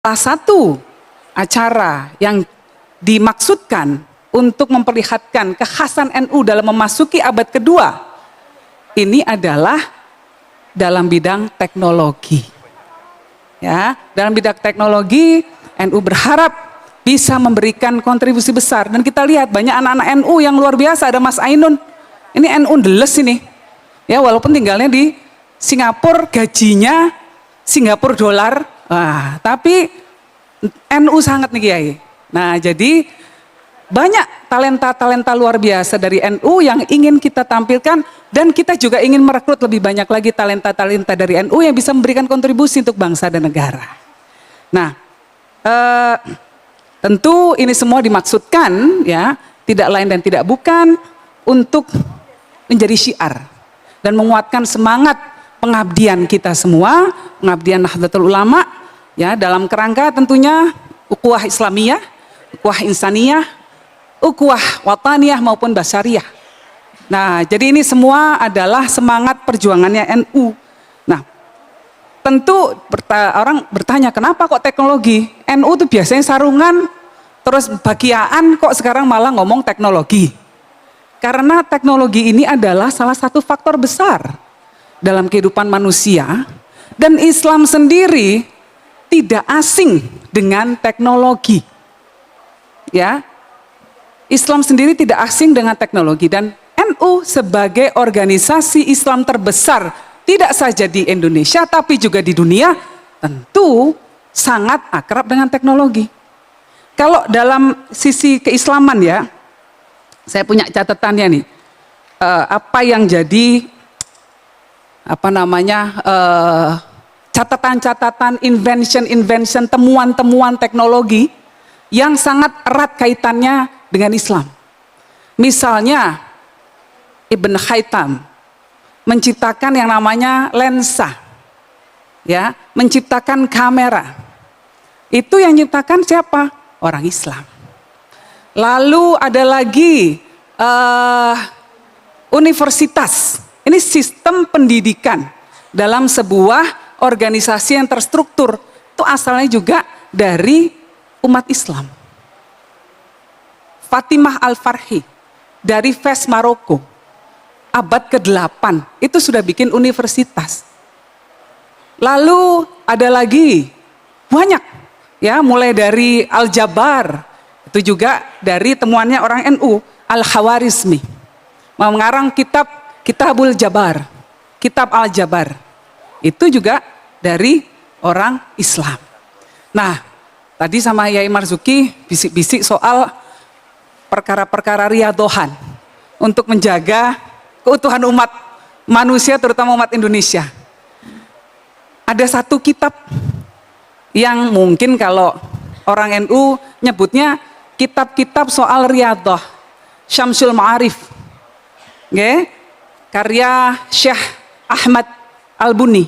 Salah satu acara yang dimaksudkan untuk memperlihatkan kekhasan NU dalam memasuki abad kedua ini adalah dalam bidang teknologi. Ya, dalam bidang teknologi NU berharap bisa memberikan kontribusi besar, dan kita lihat banyak anak-anak NU yang luar biasa. Ada Mas Ainun, ini NU ndeles ini. Ya, walaupun tinggalnya di Singapura, gajinya Singapura dolar, tapi NU sangat nih Kiai. Nah, jadi banyak talenta-talenta luar biasa dari NU yang ingin kita tampilkan, dan kita juga ingin merekrut lebih banyak lagi talenta-talenta dari NU yang bisa memberikan kontribusi untuk bangsa dan negara. Nah, tentu ini semua dimaksudkan ya, tidak lain dan tidak bukan untuk menjadi syiar dan menguatkan semangat pengabdian kita semua, pengabdian Nahdlatul Ulama ya, dalam kerangka tentunya ukhuwah Islamiyah, ukhuwah Insaniyah, ukhuwah Wataniyah maupun Basyariyah. Nah, jadi ini semua adalah semangat perjuangannya NU. Nah, tentu orang bertanya, kenapa kok teknologi? NU itu biasanya sarungan, terus bagian, kok sekarang malah ngomong teknologi? Karena teknologi ini adalah salah satu faktor besar dalam kehidupan manusia, dan Islam sendiri tidak asing dengan teknologi. Ya, Islam sendiri tidak asing dengan teknologi, dan NU sebagai organisasi Islam terbesar tidak saja di Indonesia tapi juga di dunia tentu sangat akrab dengan teknologi. Kalau dalam sisi keislaman ya, saya punya catatannya nih, apa yang jadi catatan-catatan, invention, temuan-temuan teknologi yang sangat erat kaitannya dengan Islam. Misalnya Ibn Khaitam menciptakan yang namanya lensa, ya, menciptakan kamera. Itu yang menciptakan siapa? Orang Islam. Lalu ada lagi universitas. Ini sistem pendidikan dalam sebuah organisasi yang terstruktur. Itu asalnya juga dari umat Islam. Fatimah Al-Farhi dari Fes, Maroko, abad ke-8 itu sudah bikin universitas. Lalu ada lagi banyak ya, mulai dari Al-Jabar, itu juga dari temuannya orang NU, Al-Khawarizmi, mengarang Kitabul Jabar, Kitab Al-Jabar, itu juga dari orang Islam. Nah, tadi sama Yai Marzuki bisik-bisik soal perkara-perkara riyadohan untuk menjaga keutuhan umat manusia, terutama umat Indonesia. Ada satu kitab yang mungkin kalau orang NU nyebutnya kitab-kitab soal riyadoh, Syamsul Ma'arif, karya Syekh Ahmad Al-Buni.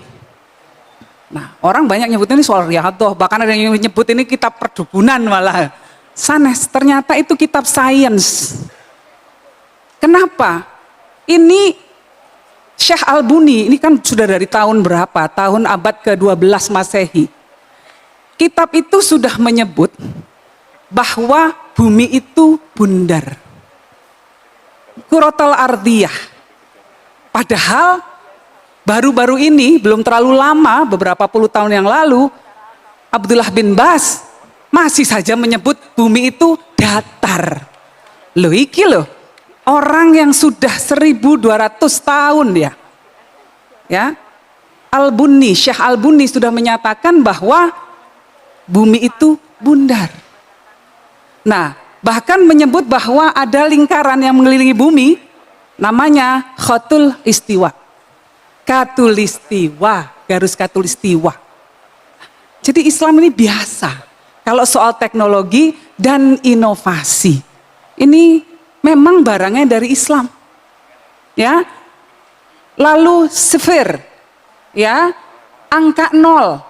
Nah, orang banyak nyebut ini soal riyadoh, bahkan ada yang nyebut ini kitab perdukunan malah. Sanes, ternyata itu kitab sains. Kenapa? Ini Syekh Al-Buni, ini kan sudah dari tahun berapa? Tahun abad ke-12 Masehi. Kitab itu sudah menyebut bahwa bumi itu bundar. Kurotal ardiyah. Padahal baru-baru ini, belum terlalu lama, beberapa puluh tahun yang lalu, Abdullah bin Bas masih saja menyebut bumi itu datar. Loh, iki loh, orang yang sudah 1200 tahun ya, Al-Buni, Syekh Al-Buni sudah menyatakan bahwa bumi itu bundar. Nah, bahkan menyebut bahwa ada lingkaran yang mengelilingi bumi, namanya Khatul Istiwa, Katulistiwa, garis Katulistiwa. Jadi Islam ini biasa kalau soal teknologi dan inovasi. Ini memang barangnya dari Islam. Ya. Lalu sifir, ya, angka 0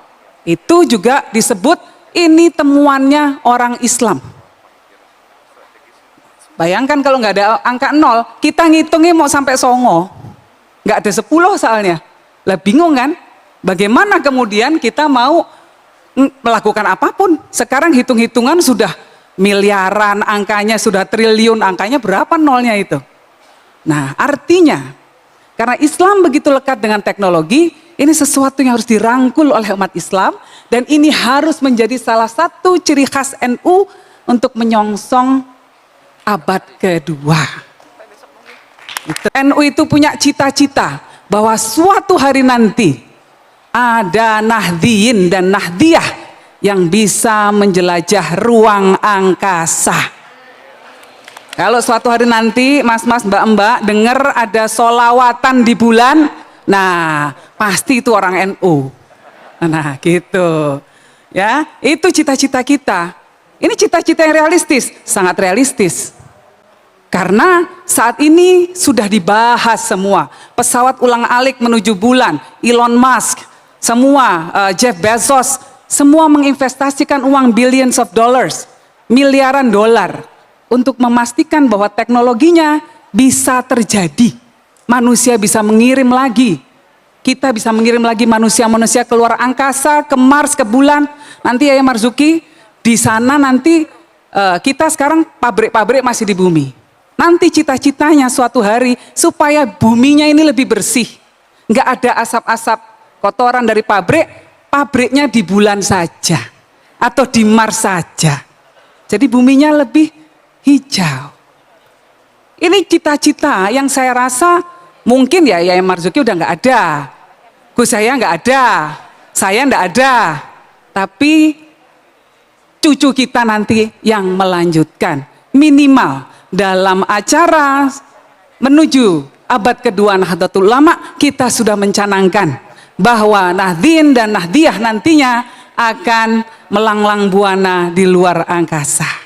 itu juga disebut ini temuannya orang Islam. Bayangkan kalau nggak ada angka 0, kita ngitungnya mau sampai songo. Nggak ada 10 soalnya. Lah bingung kan? Bagaimana kemudian kita mau melakukan apapun. Sekarang hitung-hitungan sudah miliaran, angkanya sudah triliun, angkanya berapa nolnya itu. Nah, artinya karena Islam begitu lekat dengan teknologi, ini sesuatu yang harus dirangkul oleh umat Islam, dan ini harus menjadi salah satu ciri khas NU untuk menyongsong abad kedua. NU itu punya cita-cita bahwa suatu hari nanti ada Nahdliyin dan Nahdliyah yang bisa menjelajah ruang angkasa. Kalau suatu hari nanti mas-mas mbak-mbak dengar ada solawatan di bulan, nah pasti itu orang NU. Nah gitu ya, itu cita-cita kita. Ini cita-cita yang realistis, sangat realistis. Karena saat ini sudah dibahas semua, pesawat ulang-alik menuju bulan, Elon Musk, semua, Jeff Bezos, semua menginvestasikan uang billions of dollars, miliaran dolar, untuk memastikan bahwa teknologinya bisa terjadi. Manusia bisa mengirim lagi, kita bisa mengirim lagi manusia-manusia keluar angkasa, ke Mars, ke bulan. Nanti ya Marzuki, di sana nanti kita sekarang pabrik-pabrik masih di bumi. Nanti cita-citanya suatu hari supaya buminya ini lebih bersih. Nggak ada asap-asap kotoran dari pabrik, pabriknya di bulan saja. Atau di Mars saja. Jadi buminya lebih hijau. Ini cita-cita yang saya rasa mungkin ya Marzuki udah nggak ada. Gus saya nggak ada. Saya nggak ada. Tapi cucu kita nanti yang melanjutkan. Minimal dalam acara menuju abad kedua Nahdlatul Ulama, kita sudah mencanangkan bahwa Nahdliyin dan Nahdliyah nantinya akan melanglang buana di luar angkasa.